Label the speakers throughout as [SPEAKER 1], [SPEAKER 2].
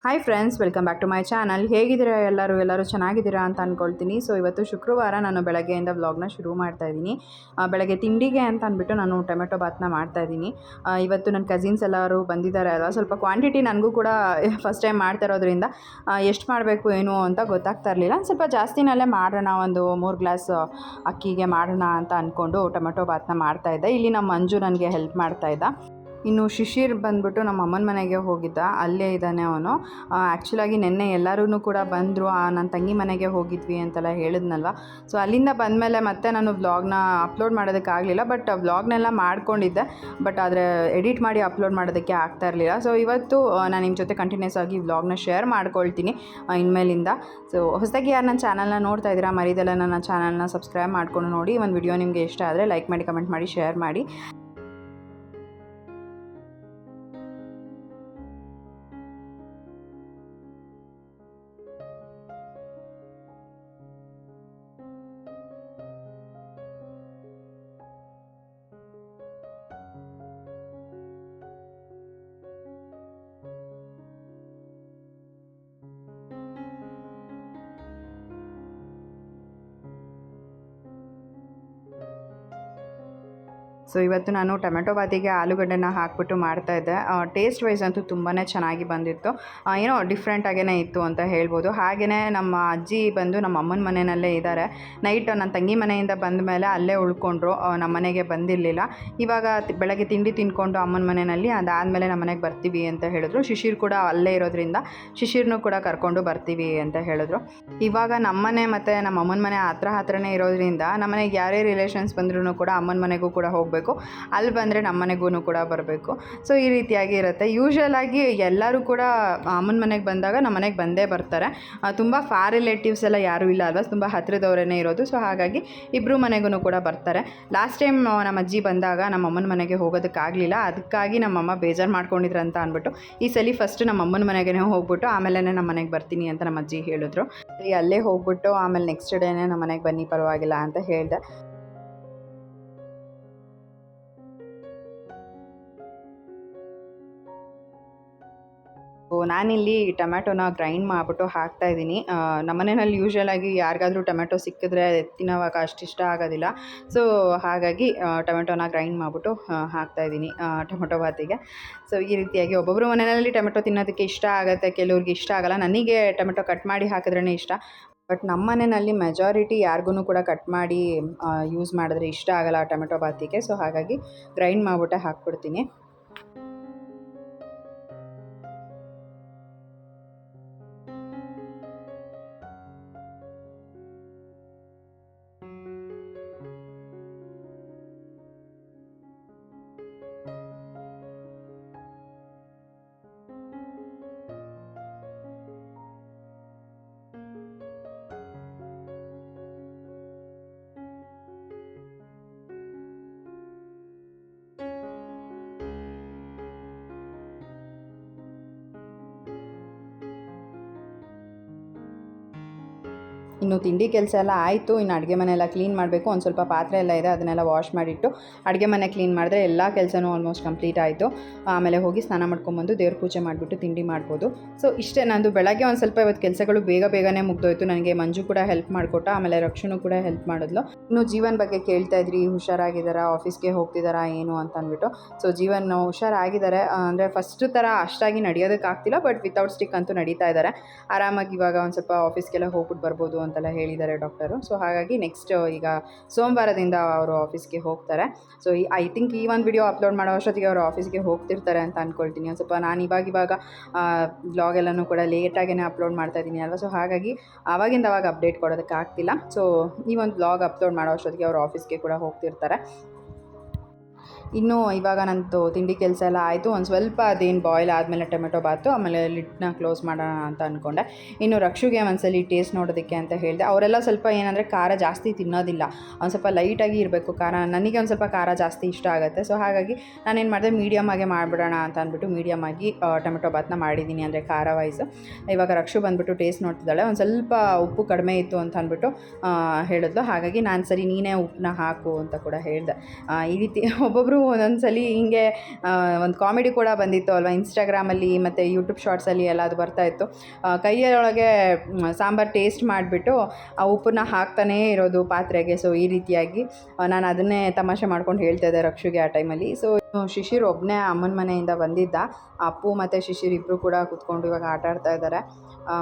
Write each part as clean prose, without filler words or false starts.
[SPEAKER 1] Hi friends, welcome back to my channel. ಹೇಗಿದ್ದೀರಾ ಎಲ್ಲರೂ ಚೆನ್ನಾಗಿದ್ದೀರಾ ಅಂತ ಅಂದ್ಕೊಳ್ತೀನಿ. ಸೊ ಇವತ್ತು ಶುಕ್ರವಾರ ನಾನು ಬೆಳಗ್ಗೆಯಿಂದ ವ್ಲಾಗ್ನ ಶುರು ಮಾಡ್ತಾಯಿದ್ದೀನಿ. ಬೆಳಗ್ಗೆ ತಿಂಡಿಗೆ ಅಂತ ಅಂದ್ಬಿಟ್ಟು ನಾನು ಟೊಮೆಟೊ ಬಾತ್ನ ಮಾಡ್ತಾಯಿದ್ದೀನಿ. ಇವತ್ತು ನನ್ನ ಕಸಿನ್ಸ್ ಎಲ್ಲರೂ ಬಂದಿದ್ದಾರೆ ಅಲ್ವಾ, ಸ್ವಲ್ಪ ಕ್ವಾಂಟಿಟಿ ನನಗೂ ಕೂಡ ಫಸ್ಟ್ ಟೈಮ್ ಮಾಡ್ತಾ ಇರೋದ್ರಿಂದ ಎಷ್ಟು ಮಾಡಬೇಕು ಏನು ಅಂತ ಗೊತ್ತಾಗ್ತಾ ಇರಲಿಲ್ಲ. ಸ್ವಲ್ಪ ಜಾಸ್ತಿನಲ್ಲೇ ಮಾಡೋಣ, ಒಂದು 3 ಗ್ಲಾಸ್ ಅಕ್ಕಿಗೆ ಮಾಡೋಣ ಅಂತ ಅಂದ್ಕೊಂಡು ಟೊಮೆಟೊ ಬಾತ್ನ ಮಾಡ್ತಾಯಿದ್ದೆ. ಇಲ್ಲಿ ನಮ್ಮ ಮಂಜು ನನಗೆ ಹೆಲ್ಪ್ ಮಾಡ್ತಾಯಿದ್ದ. ಇನ್ನು ಶಿಶಿರ್ ಬಂದ್ಬಿಟ್ಟು ನಮ್ಮ ಅಮ್ಮನ ಮನೆಗೆ ಹೋಗಿದ್ದ, ಅಲ್ಲೇ ಇದ್ದಾನೆ ಅವನು. ಆ್ಯಕ್ಚುಲಾಗಿ ನಿನ್ನೆ ಎಲ್ಲರೂ ಕೂಡ ಬಂದರು, ನನ್ನ ತಂಗಿ ಮನೆಗೆ ಹೋಗಿದ್ವಿ ಅಂತೆಲ್ಲ ಹೇಳಿದ್ನಲ್ವ. ಸೊ ಅಲ್ಲಿಂದ ಬಂದಮೇಲೆ ಮತ್ತೆ ನಾನು ವ್ಲಾಗ್ನ ಅಪ್ಲೋಡ್ ಮಾಡೋದಕ್ಕಾಗಲಿಲ್ಲ. ಬಟ್ ವ್ಲಾಗ್ನೆಲ್ಲ ಮಾಡ್ಕೊಂಡಿದ್ದೆ, ಬಟ್ ಆದರೆ ಎಡಿಟ್ ಮಾಡಿ ಅಪ್ಲೋಡ್ ಮಾಡೋದಕ್ಕೆ ಆಗ್ತಾ ಇರಲಿಲ್ಲ. ಸೊ ಇವತ್ತು ನಾನು ನಿಮ್ಮ ಜೊತೆ ಕಂಟಿನ್ಯೂಸ್ ಆಗಿ ವ್ಲಾಗ್ನ ಶೇರ್ ಮಾಡ್ಕೊಳ್ತೀನಿ ಇನ್ಮೇಲಿಂದ. ಸೊ ಹೊಸದಾಗಿ ಯಾರು ನನ್ನ ಚಾನಲ್ನ ನೋಡ್ತಾ ಇದ್ದೀರಾ, ಮರಿದೆಲ್ಲ ನನ್ನ ಚಾನಲ್ನ ಸಬ್ಸ್ಕ್ರೈಬ್ ಮಾಡ್ಕೊಂಡು ನೋಡಿ. ಒಂದು ವಿಡಿಯೋ ನಿಮಗೆ ಇಷ್ಟ ಆದರೆ ಲೈಕ್ ಮಾಡಿ, ಕಮೆಂಟ್ ಮಾಡಿ, ಶೇರ್ ಮಾಡಿ. ಸೊ ಇವತ್ತು ನಾನು ಟೊಮೆಟೊ ಬಾತಿಗೆ ಆಲೂಗಡ್ಡೆನ ಹಾಕ್ಬಿಟ್ಟು ಮಾಡ್ತಾಯಿದ್ದೆ. ಟೇಸ್ಟ್ ವೈಸ್ ಅಂತೂ ತುಂಬಾ ಚೆನ್ನಾಗಿ ಬಂದಿತ್ತು, ಏನೋ ಡಿಫ್ರೆಂಟಾಗೇ ಇತ್ತು ಅಂತ ಹೇಳ್ಬೋದು. ಹಾಗೆಯೇ ನಮ್ಮ ಅಜ್ಜಿ ಬಂದು ನಮ್ಮ ಅಮ್ಮನ ಮನೆಯಲ್ಲೇ ಇದ್ದಾರೆ. ನೈಟ್ ನನ್ನ ತಂಗಿ ಮನೆಯಿಂದ ಬಂದ ಮೇಲೆ ಅಲ್ಲೇ ಉಳ್ಕೊಂಡ್ರು, ನಮ್ಮ ಮನೆಗೆ ಬಂದಿರಲಿಲ್ಲ. ಇವಾಗ ಬೆಳಗ್ಗೆ ತಿಂಡಿ ತಿಂದ್ಕೊಂಡು ಅಮ್ಮನ ಮನೆಯಲ್ಲಿ, ಅದಾದಮೇಲೆ ನಮ್ಮ ಮನೆಗೆ ಬರ್ತೀವಿ ಅಂತ ಹೇಳಿದ್ರು. ಶಿಶಿರ್ ಕೂಡ ಅಲ್ಲೇ ಇರೋದ್ರಿಂದ ಶಿಶಿರ್ನೂ ಕೂಡ ಕರ್ಕೊಂಡು ಬರ್ತೀವಿ ಅಂತ ಹೇಳಿದ್ರು. ಇವಾಗ ನಮ್ಮನೆ ಮತ್ತು ನಮ್ಮ ಅಮ್ಮನ ಮನೆ ಹತ್ರನೇ ಇರೋದ್ರಿಂದ ನಮ್ಮನೆಗೆ ಯಾರೇ ರಿಲೇಷನ್ಸ್ ಬಂದ್ರೂ ಕೂಡ ಅಮ್ಮನ ಮನೆಗೂ ಕೂಡ ಹೋಗಬೇಕು, ಅಲ್ಲಿ ಬಂದರೆ ನಮ್ಮ ಮನೆಗೂ ಕೂಡ ಬರಬೇಕು. ಸೊ ಈ ರೀತಿಯಾಗಿ ಇರುತ್ತೆ. ಯೂಶ್ವಲಾಗಿ ಎಲ್ಲರೂ ಕೂಡ ಅಮ್ಮನ ಮನೆಗೆ ಬಂದಾಗ ನಮ್ಮ ಮನೆಗೆ ಬಂದೇ ಬರ್ತಾರೆ. ತುಂಬ ಫಾರ್ ರಿಲೇಟಿವ್ಸ್ ಎಲ್ಲ ಯಾರೂ ಇಲ್ಲ ಅಲ್ವಾ, ತುಂಬ ಹತ್ತಿರದವರೇ ಇರೋದು. ಸೊ ಹಾಗಾಗಿ ಇಬ್ಬರು ಮನೆಗೂ ಕೂಡ ಬರ್ತಾರೆ. ಲಾಸ್ಟ್ ಟೈಮ್ ನಮ್ಮ ಅಜ್ಜಿ ಬಂದಾಗ ನಮ್ಮ ಅಮ್ಮನ ಮನೆಗೆ ಹೋಗೋದಕ್ಕಾಗಲಿಲ್ಲ, ಅದಕ್ಕಾಗಿ ನಮ್ಮಮ್ಮ ಬೇಜಾರು ಮಾಡ್ಕೊಂಡಿದ್ರು ಅಂತ ಅಂದ್ಬಿಟ್ಟು ಈ ಸಲ ಫಸ್ಟ್ ನಮ್ಮ ಅಮ್ಮನ ಮನೆಗೆ ಹೋಗ್ಬಿಟ್ಟು ಆಮೇಲೆ ನಮ್ಮ ಮನೆಗೆ ಬರ್ತೀನಿ ಅಂತ ನಮ್ಮ ಅಜ್ಜಿ ಹೇಳಿದ್ರು. ಅಲ್ಲೇ ಹೋಗ್ಬಿಟ್ಟು ಆಮೇಲೆ ನೆಕ್ಸ್ಟ್ ಡೇನೇ ನಮ್ಮ ಮನೆಗೆ ಬನ್ನಿ ಪರವಾಗಿಲ್ಲ ಅಂತ ಹೇಳಿದೆ. ನಾನಿಲ್ಲಿ ಟೊಮ್ಯಾಟೊನ ಗ್ರೈಂಡ್ ಮಾಡಿಬಿಟ್ಟು ಹಾಕ್ತಾಯಿದ್ದೀನಿ. ನಮ್ಮ ಮನೆಯಲ್ಲಿ ಯೂಶ್ವಲಾಗಿ ಯಾರಿಗಾದರೂ ಟೊಮೆಟೊ ಸಿಕ್ಕಿದ್ರೆ ತಿನ್ನೋವಾಗ ಅಷ್ಟು ಇಷ್ಟ ಆಗೋದಿಲ್ಲ. ಸೊ ಹಾಗಾಗಿ ಟೊಮೆಟೊನ ಗ್ರೈಂಡ್ ಮಾಡಿಬಿಟ್ಟು ಹಾಕ್ತಾಯಿದ್ದೀನಿ ಟೊಮೆಟೊ ಬಾತಿಗೆ. ಸೊ ಈ ರೀತಿಯಾಗಿ ಒಬ್ಬೊಬ್ಬರು ಮನೆಯಲ್ಲಿ ಟೊಮೆಟೊ ತಿನ್ನೋದಕ್ಕೆ ಇಷ್ಟ ಆಗುತ್ತೆ, ಕೆಲವ್ರಿಗೆ ಇಷ್ಟ ಆಗೋಲ್ಲ. ನನಗೆ ಟೊಮೆಟೊ ಕಟ್ ಮಾಡಿ ಹಾಕಿದ್ರೇ ಇಷ್ಟ. ಬಟ್ ನಮ್ಮ ಮನೆಯಲ್ಲಿ ಮೆಜಾರಿಟಿ ಯಾರಿಗೂ ಕೂಡ ಕಟ್ ಮಾಡಿ ಯೂಸ್ ಮಾಡಿದ್ರೆ ಇಷ್ಟ ಆಗೋಲ್ಲ ಟೊಮೆಟೊ ಬಾತಿಗೆ. ಸೊ ಹಾಗಾಗಿ ಗ್ರೈಂಡ್ ಮಾಡಿಬಿಟ್ಟೆ ಹಾಕ್ಬಿಡ್ತೀನಿ. ಇನ್ನು ತಿಂಡಿ ಕೆಲಸ ಎಲ್ಲ ಆಯಿತು. ಇನ್ನು ಅಡುಗೆ ಮನೆ ಎಲ್ಲ ಕ್ಲೀನ್ ಮಾಡಬೇಕು. ಒಂದು ಸ್ವಲ್ಪ ಪಾತ್ರೆ ಎಲ್ಲ ಇದೆ, ಅದನ್ನೆಲ್ಲ ವಾಶ್ ಮಾಡಿಟ್ಟು ಅಡುಗೆ ಮನೆ ಕ್ಲೀನ್ ಮಾಡಿದ್ರೆ ಎಲ್ಲ ಕೆಲಸನೂ ಆಲ್ಮೋಸ್ಟ್ ಕಂಪ್ಲೀಟ್ ಆಯಿತು. ಆಮೇಲೆ ಹೋಗಿ ಸ್ನಾನ ಮಾಡ್ಕೊಂಬಂದು ದೇವ್ರ ಪೂಜೆ ಮಾಡಿಬಿಟ್ಟು ತಿಂಡಿ ಮಾಡ್ಬೋದು. ಸೊ ಇಷ್ಟೇ ನಂದು ಬೆಳಗ್ಗೆ ಒಂದು ಸ್ವಲ್ಪ ಇವತ್ತು ಕೆಲಸಗಳು ಬೇಗನೆ ಮುಗ್ದೋಯ್ತು. ನನಗೆ ಮಂಜು ಕೂಡ ಹೆಲ್ಪ್ ಮಾಡಿಕೊಟ್ಟ, ಆಮೇಲೆ ರಕ್ಷಣು ಕೂಡ ಹೆಲ್ಪ್ ಮಾಡಿದ್ಲು. ಇನ್ನು ಜೀವನ್ ಬಗ್ಗೆ ಕೇಳ್ತಾ ಇದ್ರಿ, ಹುಷಾರಾಗಿದ್ದಾರಾ, ಆಫೀಸ್ಗೆ ಹೋಗ್ತಿದ್ದಾರಾ ಏನು ಅಂತ ಅಂದ್ಬಿಟ್ಟು. ಸೊ ಜೀವನ್ ಹುಷಾರಾಗಿದ್ದಾರೆ, ಅಂದರೆ ಫಸ್ಟ್ ಥರ ಅಷ್ಟಾಗಿ ನಡೆಯೋದಕ್ಕಾಗ್ತಿಲ್ಲ, ಬಟ್ ವಿತೌಟ್ ಸ್ಟಿಕ್ ಅಂತೂ ನಡೀತಾ ಇದ್ದಾರೆ ಆರಾಮಾಗಿ. ಇವಾಗ ಒಂದು ಸ್ವಲ್ಪ ಆಫೀಸ್ಗೆಲ್ಲ ಹೋಗ್ಬಿಟ್ಟು ಬರ್ಬೋದು ಅಂತೆಲ್ಲ ಹೇಳಿದ್ದಾರೆ ಡಾಕ್ಟರು. ಸೊ ಹಾಗಾಗಿ ನೆಕ್ಸ್ಟ್ ಈಗ ಸೋಮವಾರದಿಂದ ಅವರು ಆಫೀಸ್ಗೆ ಹೋಗ್ತಾರೆ. ಸೊ ಐ ಥಿಂಕ್ ಈ ಒಂದು ವಿಡಿಯೋ ಅಪ್ಲೋಡ್ ಮಾಡೋ ಅಷ್ಟೊತ್ತಿಗೆ ಅವರು ಆಫೀಸ್ಗೆ ಹೋಗ್ತಿರ್ತಾರೆ ಅಂತ ಅಂದ್ಕೊಳ್ತೀನಿ. ಒಂದು ಸ್ವಲ್ಪ ನಾನು ಇವಾಗ ವ್ಲಾಗ್ ಎಲ್ಲನೂ ಕೂಡ ಲೇಟಾಗೇ ಅಪ್ಲೋಡ್ ಮಾಡ್ತಾಯಿದ್ದೀನಿ ಅಲ್ವಾ. ಸೊ ಹಾಗಾಗಿ ಆವಾಗಿಂದ ಅವಾಗ ಅಪ್ಡೇಟ್ ಕೊಡೋದಕ್ಕಾಗ್ತಿಲ್ಲ. ಸೊ ಈ ಒಂದು ವ್ಲಾಗ್ ಅಪ್ಲೋಡ್ ಮಾಡೋ ಅಷ್ಟೊತ್ತಿಗೆ ಅವರು ಆಫೀಸ್ಗೆ ಕೂಡ ಹೋಗ್ತಿರ್ತಾರೆ. ಇನ್ನು ಇವಾಗ ನಂದು ತಿಂಡಿ ಕೆಲಸ ಎಲ್ಲ ಆಯಿತು. ಒಂದು ಸ್ವಲ್ಪ ಅದೇನು ಬಾಯ್ಲ್ ಆದಮೇಲೆ ಟೊಮೆಟೊ ಬಾತು, ಆಮೇಲೆ ಲಿಡ್ನ ಕ್ಲೋಸ್ ಮಾಡೋಣ ಅಂತ ಅಂದ್ಕೊಂಡೆ. ಇನ್ನು ರಕ್ಷುಗೆ ಒಂದ್ಸಲಿ ಟೇಸ್ಟ್ ನೋಡೋದಕ್ಕೆ ಅಂತ ಹೇಳಿದೆ. ಅವರೆಲ್ಲ ಸ್ವಲ್ಪ ಏನಂದರೆ ಖಾರ ಜಾಸ್ತಿ ತಿನ್ನೋದಿಲ್ಲ, ಒಂದು ಸ್ವಲ್ಪ ಲೈಟಾಗಿ ಇರಬೇಕು ಖಾರ. ನನಗೆ ಒಂದು ಸ್ವಲ್ಪ ಖಾರ ಜಾಸ್ತಿ ಇಷ್ಟ ಆಗುತ್ತೆ. ಸೊ ಹಾಗಾಗಿ ನಾನೇನು ಮಾಡಿದೆ, ಮೀಡಿಯಮ್ ಆಗಿ ಮಾಡಿಬಿಡೋಣ ಅಂತ ಅಂದ್ಬಿಟ್ಟು ಮೀಡಿಯಮ್ ಆಗಿ ಟೊಮೆಟೊ ಬಾತನ್ನ ಮಾಡಿದ್ದೀನಿ, ಅಂದರೆ ಖಾರ ವೈಸ್. ಇವಾಗ ರಕ್ಷು ಬಂದುಬಿಟ್ಟು ಟೇಸ್ಟ್ ನೋಡ್ತಿದ್ದಾಳೆ. ಒಂದು ಸ್ವಲ್ಪ ಉಪ್ಪು ಕಡಿಮೆ ಇತ್ತು ಅಂತ ಅಂದ್ಬಿಟ್ಟು ಹೇಳಿದ್ಲು. ಹಾಗಾಗಿ ನಾನು ಸರಿ ನೀನೇ ಉಪ್ಪನ್ನ ಹಾಕು ಅಂತ ಕೂಡ ಹೇಳಿದೆ. ಈ ರೀತಿ ಒಬ್ಬೊಬ್ಬರು ಒಂದೊಂದು ಸಲ ಹಿಂಗೆ ಒಂದು ಕಾಮಿಡಿ ಕೂಡ ಬಂದಿತ್ತು ಅಲ್ವಾ ಇನ್ಸ್ಟಾಗ್ರಾಮಲ್ಲಿ ಮತ್ತು ಯೂಟ್ಯೂಬ್ ಶಾರ್ಟ್ಸಲ್ಲಿ ಎಲ್ಲ ಅದು ಬರ್ತಾಯಿತ್ತು. ಕೈಯೊಳಗೆ ಸಾಂಬಾರು ಟೇಸ್ಟ್ ಮಾಡಿಬಿಟ್ಟು ಆ ಉಪ್ಪನ್ನ ಹಾಕ್ತಾನೇ ಇರೋದು ಪಾತ್ರೆಗೆ. ಸೊ ಈ ರೀತಿಯಾಗಿ ನಾನು ಅದನ್ನೇ ತಮಾಷೆ ಮಾಡ್ಕೊಂಡು ಹೇಳ್ತಾ ಇದ್ದೆ ರಕ್ಷುಗೆ ಆ ಟೈಮಲ್ಲಿ. ಸೊ ಶಿಶಿರ್ ಒಬ್ಬನೇ ಅಮ್ಮನ ಮನೆಯಿಂದ ಬಂದಿದ್ದ. ಅಪ್ಪು ಮತ್ತು ಶಿಶಿರ್ ಇಬ್ಬರು ಕೂಡ ಕೂತ್ಕೊಂಡು ಇವಾಗ ಆಟ ಆಡ್ತಾ ಇದ್ದಾರೆ.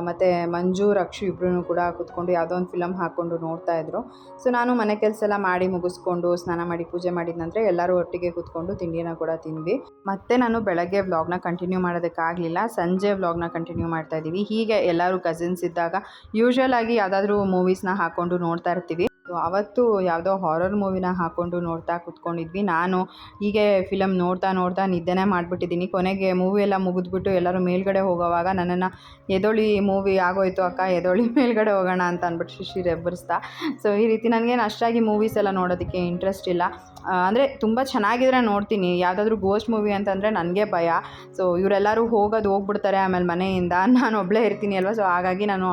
[SPEAKER 1] ಮತ್ತು ಮಂಜು ರಕ್ಷು ಇಬ್ಬರೂ ಕೂಡ ಕೂತ್ಕೊಂಡು ಯಾವುದೋ ಒಂದು ಫಿಲಮ್ ಹಾಕ್ಕೊಂಡು ನೋಡ್ತಾಯಿದ್ರು. ಸೊ ನಾನು ಮನೆ ಕೆಲಸ ಎಲ್ಲ ಮಾಡಿ ಮುಗಿಸ್ಕೊಂಡು ಸ್ನಾನ ಮಾಡಿ ಪೂಜೆ ಮಾಡಿದ ನಂತರ ಎಲ್ಲರೂ ಒಟ್ಟಿಗೆ ಕೂತ್ಕೊಂಡು ತಿಂಡಿನ ಕೂಡ ತಿಂದ್ವಿ. ಮತ್ತು ನಾನು ಬೆಳಗ್ಗೆ ವ್ಲಾಗ್ನ ಕಂಟಿನ್ಯೂ ಮಾಡೋದಕ್ಕಾಗಲಿಲ್ಲ, ಸಂಜೆ ವ್ಲಾಗ್ನ ಕಂಟಿನ್ಯೂ ಮಾಡ್ತಾಯಿದ್ದೀವಿ. ಹೀಗೆ ಎಲ್ಲರೂ ಕಸಿನ್ಸ್ ಇದ್ದಾಗ ಯೂಶ್ವಲ್ ಆಗಿ ಯಾವುದಾದ್ರೂ ಮೂವೀಸ್ನ ಹಾಕ್ಕೊಂಡು ನೋಡ್ತಾ ಇರ್ತೀವಿ. ಸೊ ಅವತ್ತು ಯಾವುದೋ ಹಾರರ್ ಮೂವಿನ ಹಾಕ್ಕೊಂಡು ನೋಡ್ತಾ ಕೂತ್ಕೊಂಡಿದ್ವಿ. ನಾನು ಹೀಗೆ ಫಿಲಮ್ ನೋಡ್ತಾ ನಿದ್ದೆನೇ ಮಾಡಿಬಿಟ್ಟಿದ್ದೀನಿ. ಕೊನೆಗೆ ಮೂವಿ ಎಲ್ಲ ಮುಗಿದ್ಬಿಟ್ಟು ಎಲ್ಲರೂ ಮೇಲ್ಗಡೆ ಹೋಗೋವಾಗ ನನ್ನನ್ನು ಎದೊಳಿ ಮೂವಿ ಆಗೋಯ್ತು ಅಕ್ಕ, ಎದೊಳಿ ಮೇಲ್ಗಡೆ ಹೋಗೋಣ ಅಂತ ಅಂದ್ಬಿಟ್ಟು ಶಿಶಿರ್ ಎಬ್ಬರಿಸ್ತಾ. ಸೊ ಈ ರೀತಿ ನನಗೇನು ಅಷ್ಟಾಗಿ ಮೂವೀಸ್ ಎಲ್ಲ ನೋಡೋದಕ್ಕೆ ಇಂಟ್ರೆಸ್ಟ್ ಇಲ್ಲ. ಅಂದರೆ ತುಂಬ ಚೆನ್ನಾಗಿದ್ರೆ ನೋಡ್ತೀನಿ. ಯಾವುದಾದ್ರೂ ಗೋಸ್ಟ್ ಮೂವಿ ಅಂತಂದರೆ ನನಗೆ ಭಯ. ಸೊ ಇವರೆಲ್ಲರೂ ಹೋಗ್ಬಿಡ್ತಾರೆ ಆಮೇಲೆ ಮನೆಯಿಂದ, ನಾನು ಒಬ್ಬಳೇ ಇರ್ತೀನಿ ಅಲ್ವ. ಸೊ ಹಾಗಾಗಿ ನಾನು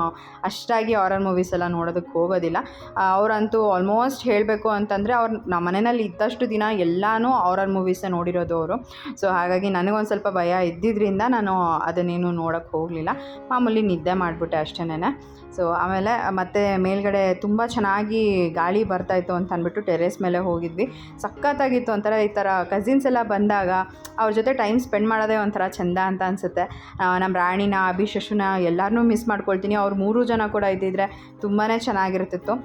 [SPEAKER 1] ಅಷ್ಟಾಗಿ ಹಾರರ್ ಮೂವೀಸ್ ಎಲ್ಲ ನೋಡೋದಕ್ಕೆ ಹೋಗೋದಿಲ್ಲ. ಅವರಂತೂ ಆಲ್ಮೋಸ್ಟ್ ಹೇಳಬೇಕು ಅಂತಂದರೆ ನಮ್ಮ ಮನೆಯಲ್ಲಿ ಇದ್ದಷ್ಟು ದಿನ ಎಲ್ಲನೂ ಹಾರರ್ ಮೂವೀಸೇ ನೋಡಿರೋದು ಅವರು. ಸೊ ಹಾಗಾಗಿ ನನಗೊಂದು ಸ್ವಲ್ಪ ಭಯ ಇದ್ದಿದ್ದರಿಂದ ನಾನು ಅದನ್ನೇನು ನೋಡೋಕ್ಕೆ ಹೋಗಲಿಲ್ಲ. ಮಾಮೂಲಿ ನಿದ್ದೆ ಮಾಡಿಬಿಟ್ಟೆ ಅಷ್ಟೇನೆ. ಸೊ ಆಮೇಲೆ ಮತ್ತೆ ಮೇಲ್ಗಡೆ ತುಂಬ ಚೆನ್ನಾಗಿ ಗಾಳಿ ಬರ್ತಾಯಿತ್ತು ಅಂತ ಅಂದ್ಬಿಟ್ಟು ಟೆರೇಸ್ ಮೇಲೆ ಹೋಗಿದ್ವಿ. ಸಖತ್ತಾಗಿತ್ತು. ಒಂಥರ ಈ ಥರ ಕಸಿನ್ಸ್ ಎಲ್ಲ ಬಂದಾಗ ಅವ್ರ ಜೊತೆ ಟೈಮ್ ಸ್ಪೆಂಡ್ ಮಾಡೋದೇ ಒಂಥರ ಚೆಂದ ಅಂತ ಅನಿಸುತ್ತೆ. ನಮ್ಮ ರಾಣಿನ, ಅಭಿ, ಶಶುನ ಎಲ್ಲರನ್ನೂ ಮಿಸ್ ಮಾಡ್ಕೊಳ್ತೀನಿ. ಅವ್ರು 3 ಜನ ಕೂಡ ಇದ್ದಿದ್ರೆ ತುಂಬಾ ಚೆನ್ನಾಗಿರ್ತಿತ್ತು.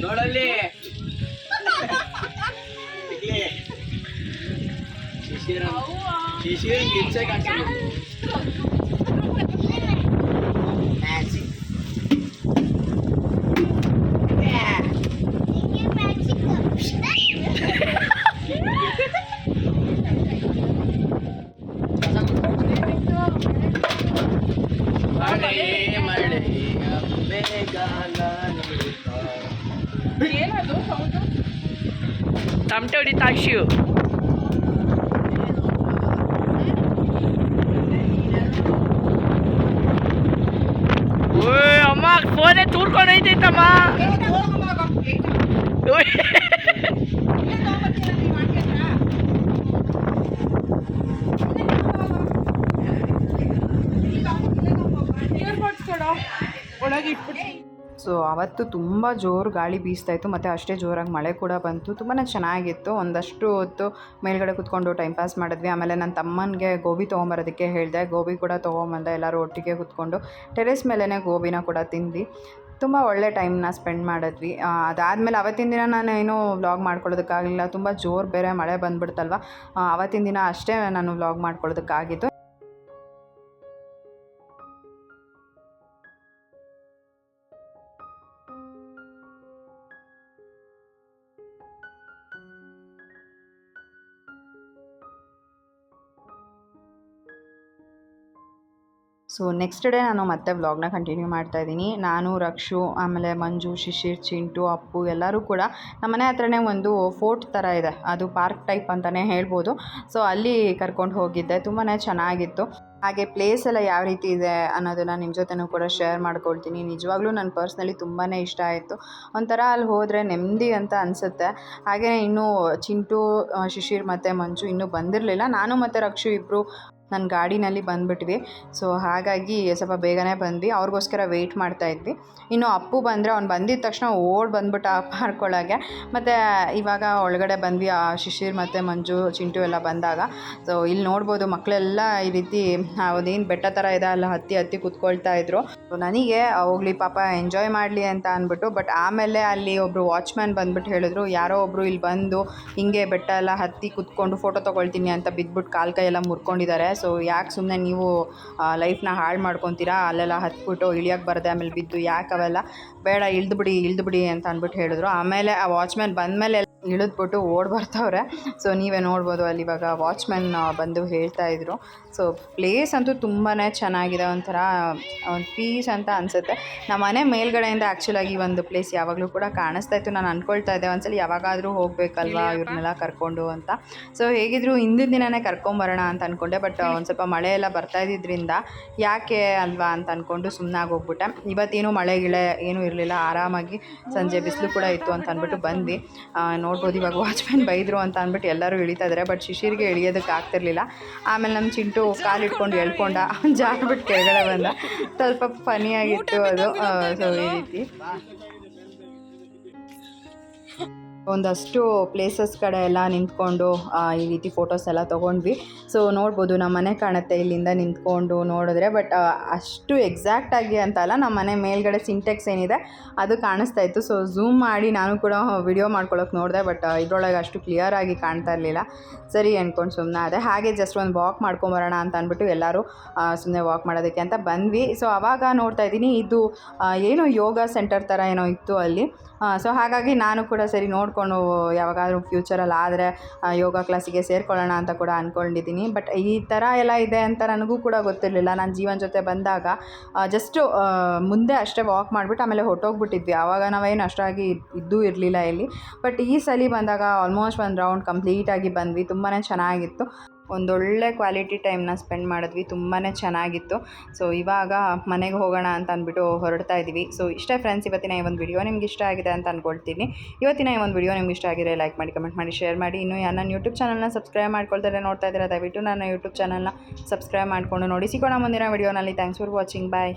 [SPEAKER 2] ನೋಡಲ್ಲಿ ಶಿಶಿರ್ ಗಿಚ್ಚೆ ಕಾಣ್ತಾರೆ.
[SPEAKER 3] ಏನದು ಸೌಂಡು? ತಮಟೆ ಹೊಡಿತಾ ಶಿವ್. ಓಯ್ ಅಮ್ಮ ಫೋನೇ ತೂರ್ಕೊಂಡು ಐತೈತಮ್ಮ. ಒಳಗೆ ಇಟ್ಬಿಟ್ಟು.
[SPEAKER 1] ಸೊ ಅವತ್ತು ತುಂಬ ಜೋರು ಗಾಳಿ ಬೀಸ್ತಾಯಿತ್ತು ಮತ್ತು ಅಷ್ಟೇ ಜೋರಾಗಿ ಮಳೆ ಕೂಡ ಬಂತು. ತುಂಬಾ ಚೆನ್ನಾಗಿತ್ತು. ಒಂದಷ್ಟು ಹೊತ್ತು ಮೇಲ್ಗಡೆ ಕೂತ್ಕೊಂಡು ಟೈಮ್ ಪಾಸ್ ಮಾಡಿದ್ವಿ. ಆಮೇಲೆ ನನ್ನ ತಮ್ಮನಿಗೆ ಗೋಬಿ ತೊಗೊಂಬರೋದಕ್ಕೆ ಹೇಳಿದೆ. ಗೋಬಿ ಕೂಡ ತೊಗೊಂಬಂದೆ. ಎಲ್ಲರೂ ಒಟ್ಟಿಗೆ ಕೂತ್ಕೊಂಡು ಟೆರೇಸ್ ಮೇಲೇ ಗೋಬಿನ ಕೂಡ ತಿಂದ್ವಿ. ತುಂಬ ಒಳ್ಳೆ ಟೈಮ್ನ ಸ್ಪೆಂಡ್ ಮಾಡಿದ್ವಿ. ಅದಾದಮೇಲೆ ಅವತ್ತಿನ ದಿನ ನಾನು ಏನೂ ವ್ಲಾಗ್ ಮಾಡ್ಕೊಳ್ಳೋದಕ್ಕಾಗಲಿಲ್ಲ. ತುಂಬ ಜೋರು ಬೇರೆ ಮಳೆ ಬಂದುಬಿಡ್ತಲ್ವ. ಅವತ್ತಿನ ದಿನ ಅಷ್ಟೇ ನಾನು ವ್ಲಾಗ್ ಮಾಡ್ಕೊಳ್ಳೋದಕ್ಕಾಗಿತ್ತು. ಸೊ ನೆಕ್ಸ್ಟ್ ಡೇ ನಾನು ಮತ್ತೆ ವ್ಲಾಗ್ನ ಕಂಟಿನ್ಯೂ ಮಾಡ್ತಾಯಿದ್ದೀನಿ. ನಾನು, ರಕ್ಷು, ಆಮೇಲೆ ಮಂಜು, ಶಿಶಿರ್, ಚಿಂಟು, ಅಪ್ಪು ಎಲ್ಲರೂ ಕೂಡ ನಮ್ಮ ಮನೆ ಹತ್ರನೇ ಒಂದು ಫೋರ್ಟ್ ಥರ ಇದೆ. ಅದು ಪಾರ್ಕ್ ಟೈಪ್ ಅಂತಲೇ ಹೇಳ್ಬೋದು. ಸೊ ಅಲ್ಲಿ ಕರ್ಕೊಂಡು ಹೋಗಿದ್ದೆ. ತುಂಬಾ ಚೆನ್ನಾಗಿತ್ತು. ಹಾಗೆ ಪ್ಲೇಸ್ ಎಲ್ಲ ಯಾವ ರೀತಿ ಇದೆ ಅನ್ನೋದನ್ನು ನಿಮ್ಮ ಜೊತೆನೂ ಕೂಡ ಶೇರ್ ಮಾಡ್ಕೊಳ್ತೀನಿ. ನಿಜವಾಗ್ಲೂ ನನ್ನ ಪರ್ಸ್ನಲಿ ತುಂಬಾ ಇಷ್ಟ ಆಯಿತು. ಒಂಥರ ಅಲ್ಲಿ ಹೋದರೆ ನೆಮ್ಮದಿ ಅಂತ ಅನಿಸುತ್ತೆ. ಹಾಗೆ ಇನ್ನೂ ಚಿಂಟು, ಶಿಶಿರ್ ಮತ್ತು ಮಂಜು ಇನ್ನೂ ಬಂದಿರಲಿಲ್ಲ. ನಾನು ಮತ್ತು ರಕ್ಷು ಇಬ್ಬರು ನನ್ನ ಗಾಡಿನಲ್ಲಿ ಬಂದುಬಿಟ್ವಿ. ಸೊ ಹಾಗಾಗಿ ಸ್ವಲ್ಪ ಬೇಗನೆ ಬಂದ್ವಿ. ಅವ್ರಿಗೋಸ್ಕರ ವೆಯ್ಟ್ ಮಾಡ್ತಾಯಿದ್ವಿ. ಇನ್ನು ಅಪ್ಪು ಬಂದರೆ ಅವ್ನು ಬಂದಿದ್ದ ತಕ್ಷಣ ಬಂದ್ಬಿಟ್ಟ ಪಾರ್ಕ್ ಒಳಗೆ. ಮತ್ತು ಇವಾಗ ಒಳಗಡೆ ಬಂದ್ವಿ. ಶಿಶಿರ್ ಮತ್ತು ಮಂಜು, ಚಿಂಟು ಎಲ್ಲ ಬಂದಾಗ. ಸೊ ಇಲ್ಲಿ ನೋಡ್ಬೋದು ಮಕ್ಕಳೆಲ್ಲ ಈ ರೀತಿ ಅದೇನು ಬೆಟ್ಟ ಥರ ಇದೆ ಅಲ್ಲ ಹತ್ತಿ ಕೂತ್ಕೊಳ್ತಾ ಇದ್ರು. ನನಗೆ ಹೋಗ್ಲಿ ಪಾಪ ಎಂಜಾಯ್ ಮಾಡಲಿ ಅಂತ ಅಂದ್ಬಿಟ್ಟು. ಬಟ್ ಆಮೇಲೆ ಅಲ್ಲಿ ಒಬ್ಬರು ವಾಚ್ಮ್ಯಾನ್ ಬಂದ್ಬಿಟ್ಟು ಹೇಳಿದ್ರು, ಯಾರೋ ಒಬ್ಬರು ಇಲ್ಲಿ ಬಂದು ಹಿಂಗೆ ಬೆಟ್ಟ ಎಲ್ಲ ಹತ್ತಿ ಕೂತ್ಕೊಂಡು ಫೋಟೋ ತೊಗೊಳ್ತೀನಿ ಅಂತ ಬಿದ್ದುಬಿಟ್ಟು ಕಾಲು ಕೈ ಎಲ್ಲ ಮುರ್ಕೊಂಡಿದ್ದಾರೆ. ಸೊ ಯಾಕೆ ಸುಮ್ಮನೆ ನೀವು ಲೈಫ್ನ ಹಾಳು ಮಾಡ್ಕೊತೀರಾ, ಅಲ್ಲೆಲ್ಲ ಹತ್ಬಿಟ್ಟು ಇಳಿಯೋಕ್ಕೆ ಬರದೆ ಆಮೇಲೆ ಬಿದ್ದು ಯಾಕೆ ಅವೆಲ್ಲ ಬೇಡ, ಇಳ್ದು ಬಿಡಿ ಅಂತ ಅಂದ್ಬಿಟ್ಟು ಹೇಳಿದ್ರು. ಆಮೇಲೆ ಆ ವಾಚ್ಮ್ಯಾನ್ ಬಂದಮೇಲೆ ಇಳಿದ್ಬಿಟ್ಟು ಓಡಿ ಬರ್ತಾವ್ರೆ. ಸೊ ನೀವೇ ನೋಡ್ಬೋದು ಅಲ್ಲಿ ಇವಾಗ ವಾಚ್ಮ್ಯಾನ್ ಬಂದು ಹೇಳ್ತಾಯಿದ್ರು. ಸೊ ಪ್ಲೇಸ್ ಅಂತೂ ತುಂಬಾ ಚೆನ್ನಾಗಿದೆ, ಒಂಥರ ಒಂದು ಪೀಸ್ ಅಂತ ಅನಿಸುತ್ತೆ. ನಮ್ಮ ಮನೆ ಮೇಲ್ಗಡೆಯಿಂದ ಆ್ಯಕ್ಚುಲಾಗಿ ಈ ಒಂದು ಪ್ಲೇಸ್ ಯಾವಾಗಲೂ ಕೂಡ ಕಾಣಿಸ್ತಾ ಇತ್ತು. ನಾನು ಅಂದ್ಕೊಳ್ತಾ ಇದ್ದೆ ಒಂದ್ಸಲ ಯಾವಾಗಾದರೂ ಹೋಗಬೇಕಲ್ವಾ ಇವ್ರನ್ನೆಲ್ಲ ಕರ್ಕೊಂಡು ಅಂತ. ಸೊ ಹೇಗಿದ್ರು ಹಿಂದಿನ ದಿನವೇ ಕರ್ಕೊಂಬರೋಣ ಅಂತ ಅಂದ್ಕೊಂಡೆ, ಬಟ್ ಒಂದು ಸ್ವಲ್ಪ ಮಳೆ ಎಲ್ಲ ಬರ್ತಾ ಇದ್ದಿದ್ದರಿಂದ ಯಾಕೆ ಅಲ್ವಾ ಅಂತ ಅಂದ್ಕೊಂಡು ಸುಮ್ಮನಾಗಿ ಹೋಗ್ಬಿಟ್ಟೆ. ಇವತ್ತೇನು ಮಳೆ ಗಿಳೆ ಏನೂ ಇರಲಿಲ್ಲ, ಆರಾಮಾಗಿ ಸಂಜೆ ಬಿಸಿಲು ಕೂಡ ಇತ್ತು ಅಂತ ಅಂದ್ಬಿಟ್ಟು ಬಂದ್ವಿ. ನೋಡ್ಬೋದು ಇವಾಗ ವಾಚ್ಮ್ಯಾನ್ ಬೈದರು ಅಂತ ಅಂದ್ಬಿಟ್ಟು ಎಲ್ಲರೂ ಇಳಿತಾ ಇದ್ದಾರೆ, ಬಟ್ ಶಿಶಿರ್ಗೆ ಇಳಿಯೋದಕ್ಕೆ ಆಗ್ತಿರ್ಲಿಲ್ಲ. ಆಮೇಲೆ ನಮ್ಮ ಚಿಂಟು ಕಾಲಿಟ್ಕೊಂಡು ಎಳ್ಕೊಂಡ, ಜಾರ್ಬಿಟ್ಟು ಕೆಳಗಡೆ ಬಂದ. ಸ್ವಲ್ಪ ಫನಿಯಾಗಿತ್ತು ಅದು. ಸೊ ಈ ರೀತಿ ಒಂದಷ್ಟು ಪ್ಲೇಸಸ್ ಕಡೆ ಎಲ್ಲ ನಿಂತ್ಕೊಂಡು ಈ ರೀತಿ ಫೋಟೋಸ್ ಎಲ್ಲ ತೊಗೊಂಡ್ವಿ. ಸೊ ನೋಡ್ಬೋದು ನಮ್ಮ ಮನೆ ಕಾಣುತ್ತೆ ಇಲ್ಲಿಂದ ನಿಂತ್ಕೊಂಡು ನೋಡಿದ್ರೆ, ಬಟ್ ಅಷ್ಟು ಎಕ್ಸಾಕ್ಟಾಗಿ ಅಂತ ಅಲ್ಲ, ನಮ್ಮ ಮನೆ ಮೇಲ್ಗಡೆ ಸಿಂಟೆಕ್ಸ್ ಏನಿದೆ ಅದು ಕಾಣಿಸ್ತಾ ಇತ್ತು. ಸೊ ಝೂಮ್ ಮಾಡಿ ನಾನು ಕೂಡ ವಿಡಿಯೋ ಮಾಡ್ಕೊಳ್ಳೋಕೆ ನೋಡಿದೆ, ಬಟ್ ಇದರೊಳಗೆ ಅಷ್ಟು ಕ್ಲಿಯರಾಗಿ ಕಾಣ್ತಾ ಇರಲಿಲ್ಲ. ಸರಿ ಅಂದ್ಕೊಂಡು ಸುಮ್ಮನೆ ಅದೇ ಹಾಗೆ ಜಸ್ಟ್ ಒಂದು ವಾಕ್ ಮಾಡ್ಕೊಂಬರೋಣ ಅಂತ ಅಂದ್ಬಿಟ್ಟು ಎಲ್ಲರೂ ಸುಮ್ಮನೆ ವಾಕ್ ಮಾಡೋದಕ್ಕೆ ಅಂತ ಬಂದ್ವಿ. ಸೊ ಆವಾಗ ನೋಡ್ತಾ ಇದ್ದೀನಿ ಇದು ಏನೋ ಯೋಗ ಸೆಂಟರ್ ಥರ ಏನೋ ಇತ್ತು ಅಲ್ಲಿ. ಸೊ ಹಾಗಾಗಿ ನಾನು ಕೂಡ ಸರಿ ನೋಡಿಕೊಂಡು ಯಾವಾಗಾದರೂ ಫ್ಯೂಚರಲ್ಲಿ ಆದರೆ ಯೋಗ ಕ್ಲಾಸಿಗೆ ಸೇರ್ಕೊಳ್ಳೋಣ ಅಂತ ಕೂಡ ಅಂದ್ಕೊಂಡಿದ್ದೀನಿ. ಬಟ್ ಈ ಥರ ಎಲ್ಲ ಇದೆ ಅಂತ ನನಗೂ ಕೂಡ ಗೊತ್ತಿರಲಿಲ್ಲ. ನಾನು ಜೀವನ ಜೊತೆ ಬಂದಾಗ ಜಸ್ಟು ಮುಂದೆ ಅಷ್ಟೇ ವಾಕ್ ಮಾಡಿಬಿಟ್ಟು ಆಮೇಲೆ ಹೊರಟೋಗ್ಬಿಟ್ಟಿದ್ವಿ. ಆವಾಗ ನಾವೇನು ಅಷ್ಟಾಗಿ ಇದ್ದೂ ಇರಲಿಲ್ಲ ಇಲ್ಲಿ. ಬಟ್ ಈ ಸಲ ಬಂದಾಗ ಆಲ್ಮೋಸ್ಟ್ ಒಂದು ರೌಂಡ್ ಕಂಪ್ಲೀಟಾಗಿ ಬಂದ್ವಿ. ತುಂಬಾ ಚೆನ್ನಾಗಿತ್ತು, ಒಂದೊಳ್ಳೆ ಕ್ವಾಲಿಟಿ ಟೈಮ್ನ ಸ್ಪೆಂಡ್ ಮಾಡಿದ್ವಿ, ತುಂಬಾ ಚೆನ್ನಾಗಿತ್ತು. ಸೊ ಇವಾಗ ಮನೆಗೆ ಹೋಗೋಣ ಅಂತ ಅಂದ್ಬಿಟ್ಟು ಹೊರಡ್ತಾ ಇದ್ದೀವಿ. ಸೊ ಇಷ್ಟೇ ಫ್ರೆಂಡ್ಸ್, ಇವತ್ತಿನ ಈ ಒಂದು ವಿಡಿಯೋ ನಿಮ್ಗೆ ಇಷ್ಟ ಆಗಿದೆ ಅಂತ ಅಂದ್ಕೊಳ್ತೀನಿ. ಇವತ್ತಿನ ಈ ಒಂದು ವಿಡಿಯೋ ನಿಮ್ಗೆ ಇಷ್ಟ ಆಗಿದ್ರೆ ಲೈಕ್ ಮಾಡಿ, ಕಮೆಂಟ್ ಮಾಡಿ, ಶೇರ್ ಮಾಡಿ. ಇನ್ನೂ ನನ್ನ ಯೂಟ್ಯೂಬ್ ಚಾನಲ್ನ ಸಬ್ಸ್ಕ್ರೈಬ್ ಮಾಡ್ಕೊಳ್ತಾರೆ ನೋಡ್ತಾ ಇದ್ದೀರಾ, ದಯವಿಟ್ಟು ನನ್ನ ಯೂಟ್ಯೂಬ್ ಚಾನಲ್ನ ಸಬ್ಸ್ಕ್ರೈಬ್ ಮಾಡಿಕೊಂಡು ನೋಡಿ. ಸಿಗೋಣ ಮುಂದಿನ ವಿಡಿಯೋನಲ್ಲಿ. Thanks for watching, bye.